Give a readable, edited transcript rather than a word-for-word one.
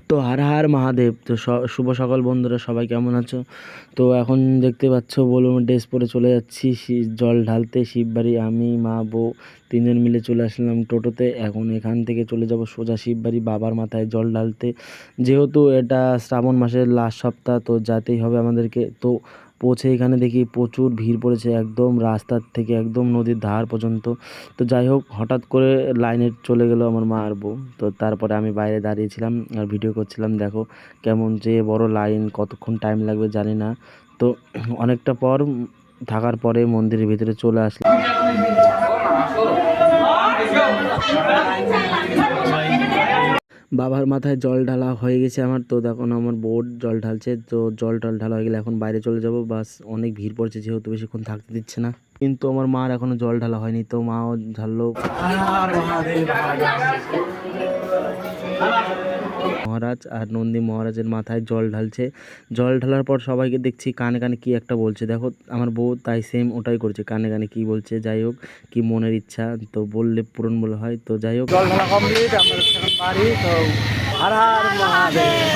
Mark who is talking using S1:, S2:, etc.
S1: তো হর হর মহাদেব। তো শুভ সকাল বন্ধুরা, সবাই কেমন আছো? তো এখন দেখতে পাচ্ছ বলুন ড্রেস পরে চলে যাচ্ছি জল ঢালতে শিববাড়ি। আমি মা বউ তিনজন মিলে চলে আসলাম টোটোতে। এখন এখান থেকে চলে যাব সোজা শিববাড়ি বাবার মাথায় জল ঢালতে। যেহেতু এটা শ্রাবণ মাসের লাস্ট সপ্তাহ, তো যেতেই হবে আমাদেরকে। তো পৌঁছে এখানে দেখি প্রচুর ভিড় পড়েছে, একদম রাস্তার থেকে একদম নদীর ধার পর্যন্ত। তো যাই হোক, হঠাৎ করে লাইনে চলে গেলো আমার মা আর বউ। তো তারপরে আমি বাইরে দাঁড়িয়েছিলাম আর ভিডিও করছিলাম। দেখো কেমন যে বড় লাইন, কতক্ষণ টাইম লাগবে জানি না। তো অনেকটা পর থাকার পরে মন্দিরের ভিতরে চলে আসলাম। বাবার মাথায় জল ঢালা হয়ে গেছে আমার। তো দেখুন আমার বোট জল ঢালছে। তো জল টল ঢালা হয়ে গেলে এখন বাইরে চলে যাব। বাস অনেক ভিড় পড়ছে, যেহেতু বেশিক্ষণ থাকতে দিচ্ছে না। কিন্তু আমার মার এখনো জল ঢালা হয়নি, তো মাও ঢাললো। মহারাজ আর নন্দী মহারাজের মাথায় জল ঢালছে। জল ঢালার পর সবাইকে দেখছি কানে কানে কি একটা বলছে। দেখো আমার বউ তাই সেম ওটাই করছে, কানে কানে কি বলছে। যাই হোক, কি মনের ইচ্ছা, তো বললে পূরণ বলে হয়। তো যাই হোক, জল ঢালা কমপ্লিট, আমরা এখন বাড়ি। তো হর হর মহাদেব।